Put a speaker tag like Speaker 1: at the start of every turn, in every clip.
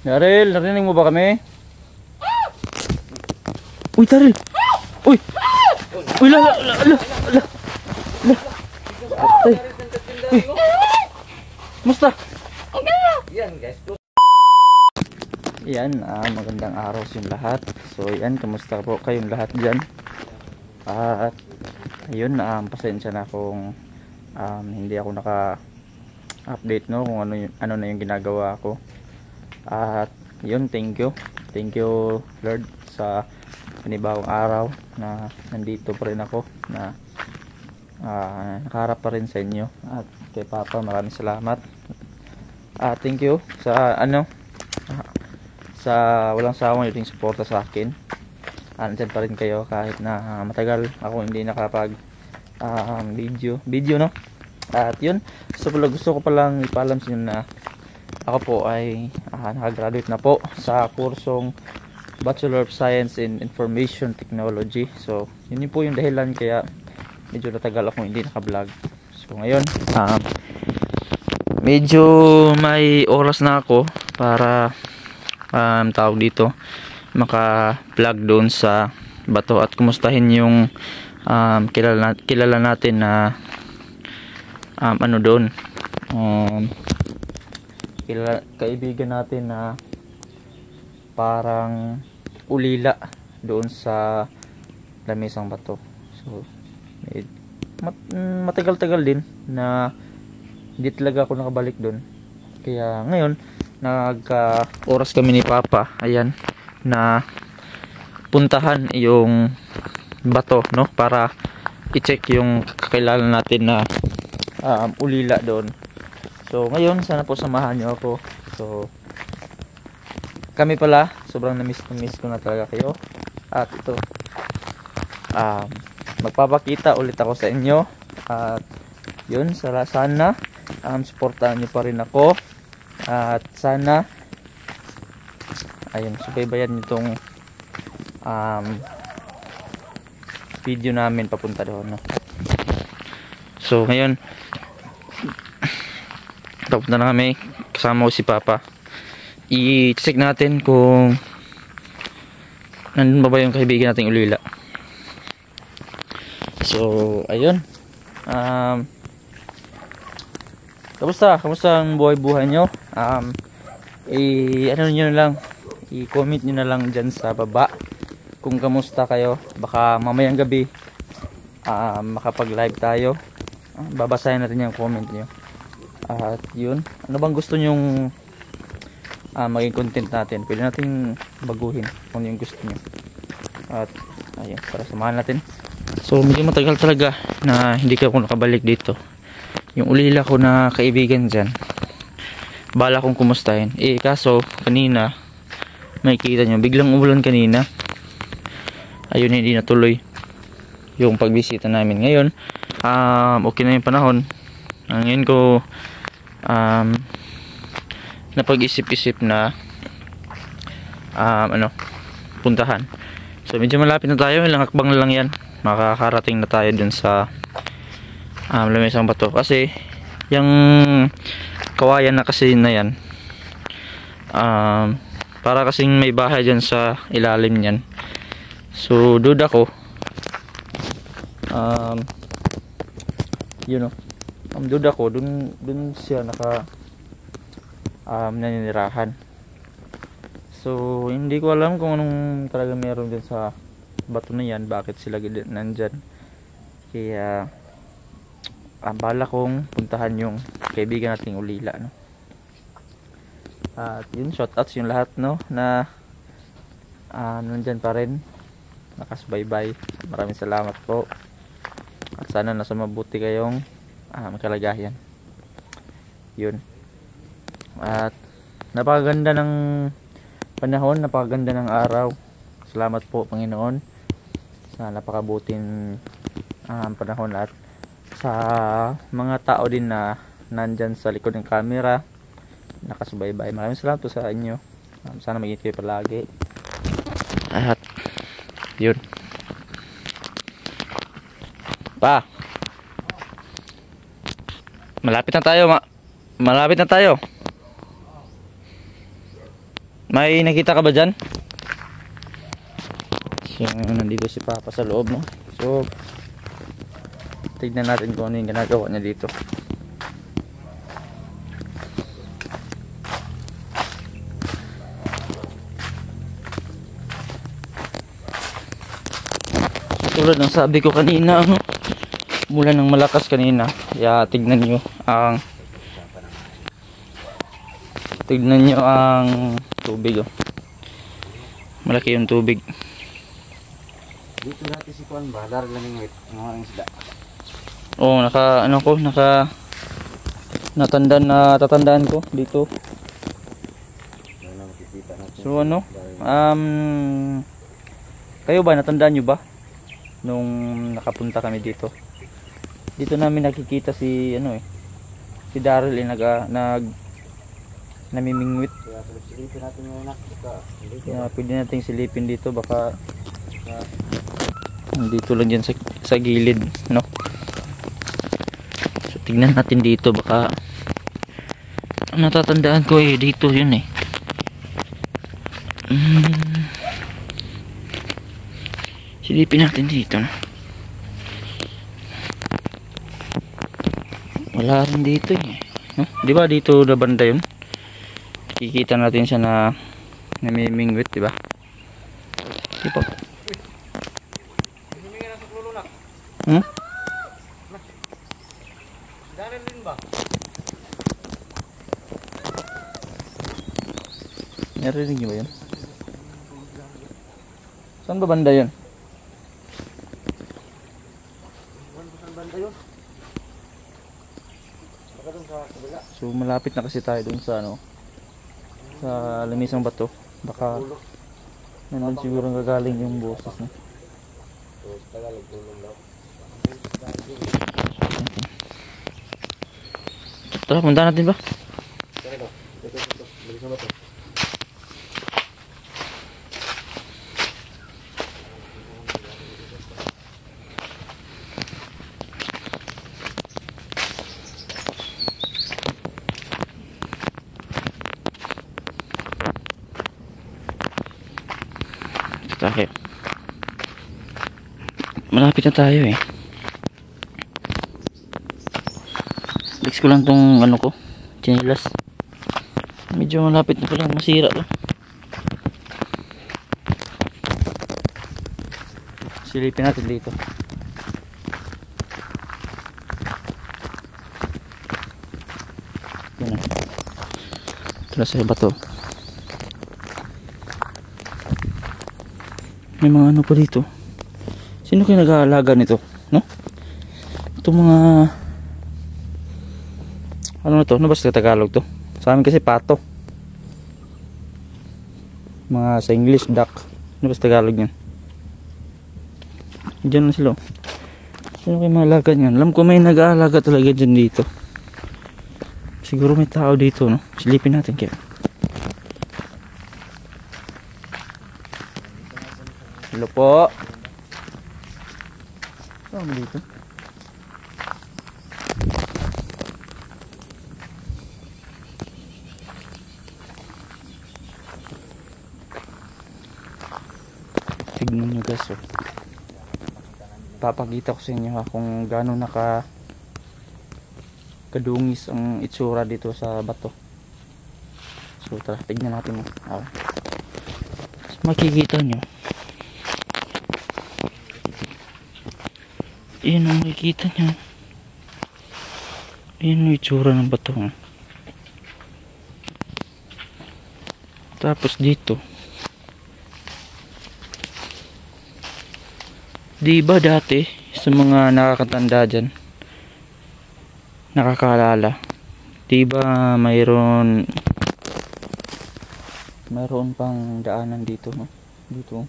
Speaker 1: Daryl, narinig mo ba kami? Uy, Daryl! Uy! Uy, la! Ay. Uy! Musta?
Speaker 2: Yan guys.
Speaker 1: Yan, magandang araw sa inyong lahat. So yan, kamusta po kayong lahat dyan? At ayun, pasensya na kung hindi ako naka-update, no, kung ano na yung ginagawa ko. At yun, thank you Lord sa panibagong araw na nandito pa rin ako, na nakaharap pa rin sa inyo. At kay Papa, maraming salamat. Thank you sa sa walang sawang yung suporta sa akin. Andyan pa rin kayo kahit na matagal ako hindi nakapag video, no. At yun, gusto ko palang ipaalam sa inyo na ako po ay nakagraduate na po sa kursong Bachelor of Science in Information Technology. So yun po yung dahilan kaya medyo natagal ako hindi naka-vlog. So ngayon medyo may oras na ako para tawag dito, maka-vlog doon sa bato at kumustahin yung kilala natin na doon, kaibigan natin na parang ulila doon sa Lamisang Bato. So matagal-tagal din na hindi talaga ako nakabalik doon. Kaya ngayon oras kami ni Papa, ayan, na puntahan yung bato, no, para i-check yung kakilala natin na ulila doon. So ngayon, sana po samahan nyo ako. So kami pala, sobrang na-miss ko na talaga kayo. At ito, magpapakita ulit ako sa inyo. At yun, sana supportahan nyo pa rin ako. At sana ayun, subaybayan nyo itong video namin papunta doon, no? So ngayon, papunta na kami, kasama ko si Papa. I-check natin kung nandun ba yung kaibigan nating ulila. So ayun, kamusta ang buhay nyo? Ano nyo na lang, i-comment nyo na lang dyan sa baba kung kamusta kayo. Baka mamayang gabi makapag live tayo, babasahin natin yung comment nyo. At yun, ano bang gusto nyong maging content natin, pwede natin baguhin kung yung gusto nyo. At ayun, para samahan natin. So medyo matagal talaga na hindi ako nakabalik dito. Yung ulila ko na kaibigan dyan, bala kong kumustahin, kaso kanina makikita nyo, biglang umulan kanina. Ayun, hindi natuloy yung pagbisita namin. Ngayon okay na yung panahon. Ngayon ko napag-isip-isip na puntahan. So medyo malapit na tayo, ilang hakbang na lang yan, makakarating na tayo dun sa Lamisang Bato. Kasi yung kawayan na kasi na yan, para kasing may bahay dyan sa ilalim nyan. So duda ko duda ko dun siya naninirahan. So hindi ko alam kung anong talaga meron dyan sa bato na yan, bakit sila nandyan. Kaya bala kong puntahan yung kaibigan nating ulila, no? At yun, shoutouts yung lahat, no, na nandyan pa rin, nakasubaybay. Maraming salamat po. At sana nasa mabuti kayong kalagayan. Yun. At napakaganda ng panahon, napakaganda ng araw. Salamat po, Panginoon, sa napakabuting panahon. At sa mga tao din na nandyan sa likod ng camera, nakasubaybay, maraming salamat po sa inyo. Sana mag-ingat kayo palagi. At yun, Pa, malapit na tayo. May nakita ka ba dyan? So, nandito si Papa sa loob, no? So, tignan natin kung ano yung ginagawa niya dito. Tulad ng sabi ko kanina, ano? Mula ng malakas kanina. Kaya tignan nyo ang tubig, oh. Malaki yung tubig.
Speaker 2: Dito natin si Kuan ba? Dar lang yung mga isda.
Speaker 1: Oh, natatandaan ko dito. So ano? Kayo ba natandaan nyo ba nung nakapunta kami dito? Dito namin nakikita si si Daryl namimingwit.
Speaker 2: Kaya silipin natin yung anak.
Speaker 1: Kaya pwede nating silipin dito, baka dito lang dyan sa gilid, no? So tignan natin dito, baka natatandaan ko dito yun silipin natin dito, no? Wala rin dito no? Di ba dito na banda yun? Kikita natin siya na namimingwit, di ba? Di ba?
Speaker 2: Daryl din ba?
Speaker 1: Narinig niyo ba yun? Saan ba banda yun?
Speaker 2: Saan banda yun? Baka dun sa kabila.
Speaker 1: So malapit na kasi tayo dun sa sa lamisang bato. Baka nandun siguro gagaling yung boses, no?
Speaker 2: So, Tagalog tulong daw.
Speaker 1: Tara, punta natin ba?
Speaker 2: Tara daw. Ito. Balik sa bato.
Speaker 1: Tayo. Malapit na tayo Flex ko lang tong ko, chinelas. Medyo malapit na pala, masira to. Silipin natin dito. Yan Tara sa bato. May mga pa dito. Sino kayo nag-aalaga nito, no? Ito mga ano na to? Ano ba sa Tagalog to? Sa amin kasi pato. Mga sa English duck. Ano ba sa Tagalog yan? Diyan na sila. Sino kayo mga alaga niyan? Alam ko may nag-aalaga talaga dyan dito. Siguro may tao dito, no? Silipin natin kaya. Hello po. Saan dito? Tignan nyo guys, papakita ko sa inyo kung gaano kadungis ang itsura dito sa bato. So tara, tignan natin makikita nyo. Ayan ang makikita nyo. Ayan ang itsura ng bato. Tapos dito, di ba dati sa mga nakakatanda dyan, nakakaalala, di ba mayroon pang daanan dito, no? Dito.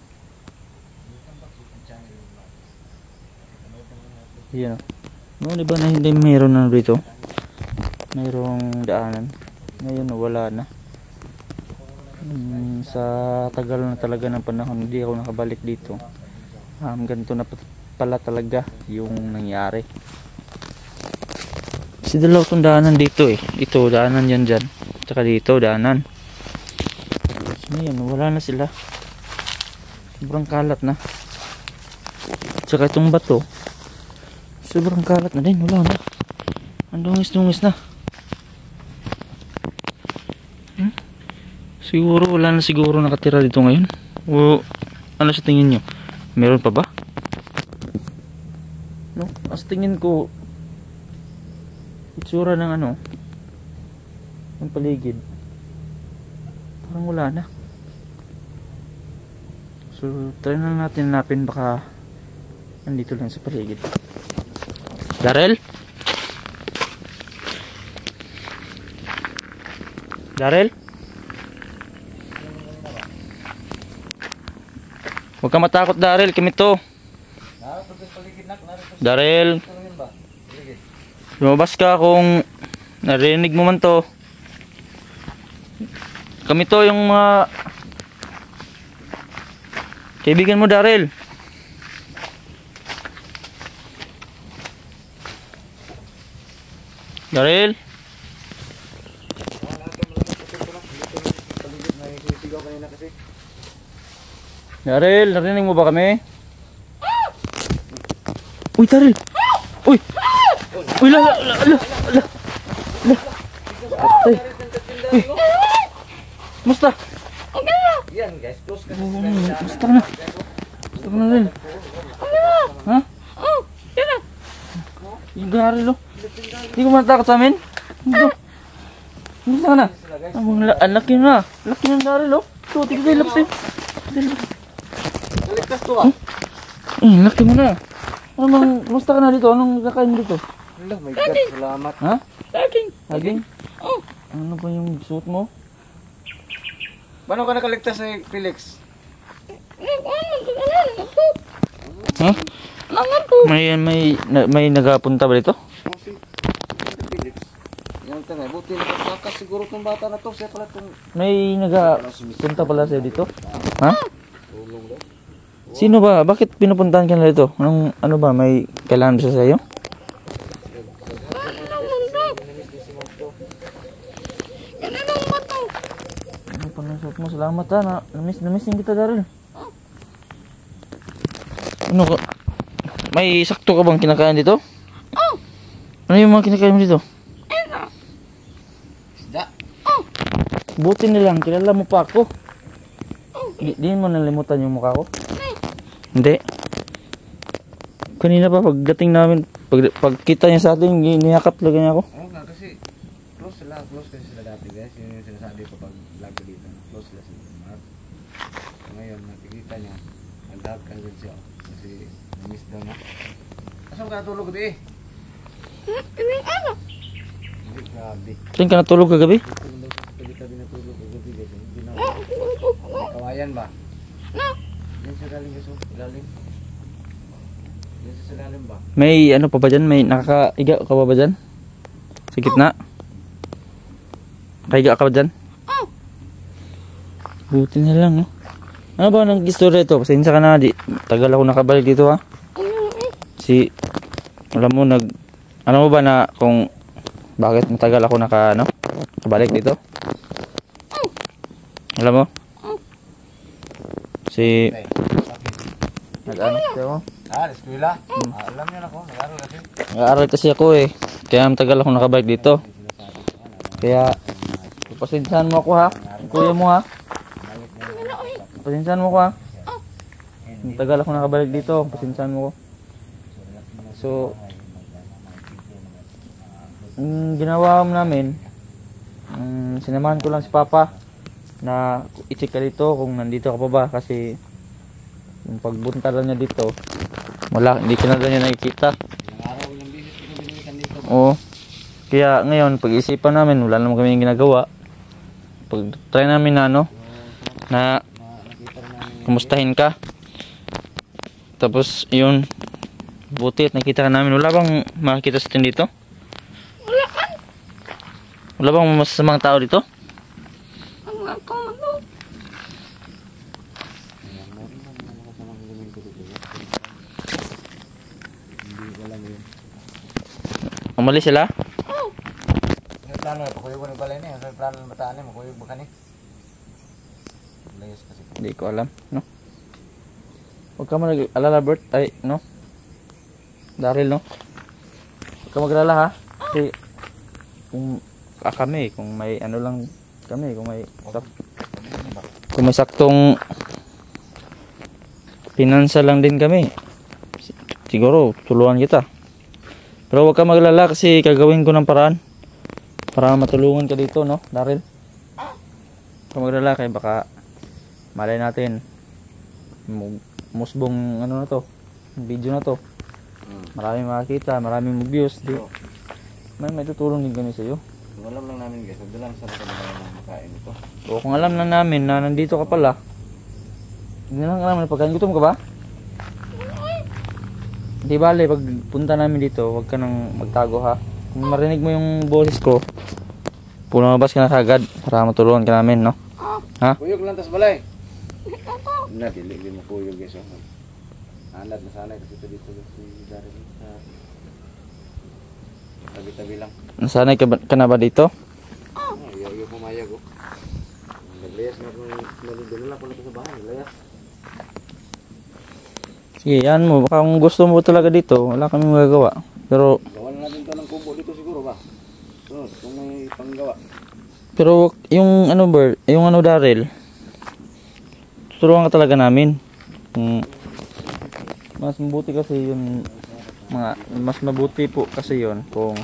Speaker 1: Yan. No, di ba na hindi mayroon na dito? Mayroong daanan. Ngayon wala na. Sa tagal na talaga ng panahon, hindi ako nakabalik dito. Ganito na pala talaga yung nangyari. Kasi dalaw tong daanan dito Ito, daanan yan dyan. Tsaka dito, daanan. Ayan, wala na sila. Sobrang kalat na. Tsaka itong bato, sobrang kalat na din. Wala na. Ang dungis-dungis na. Siguro wala na siguro nakatira dito ngayon. O ano sa tingin nyo? Meron pa ba? No, as tingin ko itsura ng ano ng paligid parang wala na. So try na natin hanapin, baka nandito lang sa paligid. Darrell? Darrell? Huwag ka matakot, Darrell, kami to. Darrell, lumabas ka kung narinig mo man to. Kami to, yung mga kaibigan mo, Darrell. Darrell? Darrell, narinig mo ba kami? Uy, Darrell! Uy! Uy, la! Atay! Uy! Musta?
Speaker 2: Yan guys, close ka.
Speaker 1: Musta ka na? Musta ka na rin? Ha? Yung Darrell, oh. Hindi ko matakot sa amin? Ito. Musta ka na? Ang laki na. Laki ng Darrell, oh. Ito, tigil kayo, labas eh.
Speaker 2: Ligtas to ah.
Speaker 1: Laki mo na. Ano bang, musta ka na dito? Anong kakain mo dito?
Speaker 2: Allah, my God, salamat.
Speaker 1: Ha? Saging? Oh. Ano ba yung suot mo?
Speaker 2: Paano ka nakaligtas ni Felix?
Speaker 1: Ha? May nagapunta ba dito?
Speaker 2: Oh, si Felix. Yan ka na, buti nakatakas siguro tong bata na to. Siya pala tong
Speaker 1: May nagapunta pala siya dito? Ha?
Speaker 2: tulong daw.
Speaker 1: Sino ba? Bakit pinupuntahan ka na dito? Ano ba? May kailangan ba siya sa iyo? Ano pa nang suot mo? Salamat ha. Namiss kita, Darrell. Ano ka? May sakto ka bang kinakain dito? Ano yung mga kinakain mo dito?
Speaker 2: Isda.
Speaker 1: Buti nilang, kilala mo pa ako. Di mo nalimutan yung mukha ko? Hindi. Kanina pa pagdating namin, pagkita niya sa atin, niyakap lagi niya ako.
Speaker 2: Oo nga kasi close kasi sila dati guys. Yun yung sinasabi ko pag vlog ko dito. Close sila sila. So ngayon, nakikita niya. Nag-hug ka agad siya. Kasi na-miss daw na. Saan ka natulog gabi eh? Hindi, grabe.
Speaker 1: Saan ka natulog kagabi?
Speaker 2: Pwede ka din natulog kagabi guys. Hindi na. Kawayan ba? Yan sa galing guys. Galing. Yan sa galing ba?
Speaker 1: May ano pa ba dyan? May nakakaiga ka ba dyan? Sa gitna? Kaiga ka ba dyan? Buti na lang, no? Ano ba nang istorya ito? Pasensya ka na, tagal ako nakabalik dito, ha? Alam mo, alam mo ba na kung bakit matagal ako nakabalik dito? Alam mo? Nag-ano kasi ako?
Speaker 2: Eskwela? Alam niyo na ko, nag-aaral kasi.
Speaker 1: Nag-aaral kasi ako eh. Kaya matagal ako nakabalik dito. Kaya, pasensyahan mo ako ha. Kuya mo ha. Pasensyahan mo ko ha. Matagal ako nakabalik dito. Pasensyahan mo ko. So, ginawa namin, sinamahan ko lang si Papa na i-check ka dito kung nandito ka pa ba, kasi yung pagbunta lang niya dito, hindi ka na niya nakikita. Oo. Kaya ngayon, pag-isipan namin, wala naman kami ginagawa. Pag-try namin na kumustahin ka. Tapos, yun, buti at nakita ka namin. Wala bang makikita sa atin dito? Wala bang masasamang tao dito? Umalis sila?
Speaker 2: May plano na, pakuyog ko ng balay na. May plano na bataan na, makuyog ba ka ni? layas kasi.
Speaker 1: Hindi ko alam, no? Huwag ka mag-alala, Bert. Ay, no? Daryl, no? Huwag ka mag-alala, ha? Kasi, kung kami, kung may ano lang kami, kung may saktong pinansa lang din kami, siguro, tulungan kita. Pero huwag ka mag-alala kasi gagawin ko ng paraan para matulungan ka dito, no, Daryl? Huwag ka mag-alala kaya baka malay natin musbong ano na to, video na to. Maraming makakita, maraming views. Di, may tutulong din kami sa iyo.
Speaker 2: Kung alam lang namin guys, huwag lang sa kami na makain ito.
Speaker 1: O kung alam lang namin na nandito ka pala, hindi lang naman pagkain. Gutom ka ba? Di bale, pag punta namin dito, huwag ka nang magtago ha. Kung marinig mo yung boses ko, lumabas ka na kagad para matulungan ka namin, no? Ha?
Speaker 2: Kuyog lang tas balay. Na, dili mo kuyog guys. Anad na sanay kasi ito dito si Daryl. Tabi-tabi lang.
Speaker 1: Nasanay ka na ba dito?
Speaker 2: Ayaw pumayag oh. Naglayas nga kung nalindala ko na sa bahay. Layas.
Speaker 1: Sige, yan mo. Baka kung gusto mo talaga dito, wala kami magagawa. Pero,
Speaker 2: Gawan natin ito ng kubo dito siguro ba? So, kung may panggawa.
Speaker 1: pero yung ano Bert, yung ano Daryl, tuturuan ka talaga namin. Mas mabuti kasi yun, mas mabuti po kasi yun kung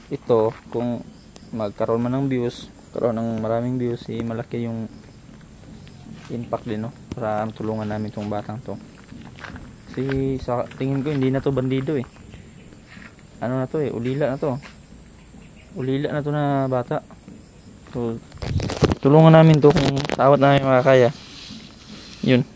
Speaker 1: ito, kung magkaroon man ng views, karoon ng maraming views, malaki yung impact din, no? Para tulungan namin tong batang to. Kasi sa tingin ko hindi na to bandido eh. Ano na to eh, ulila na to. Ulila na to na bata. So tulungan namin to kung sawat namin makakaya. Yun.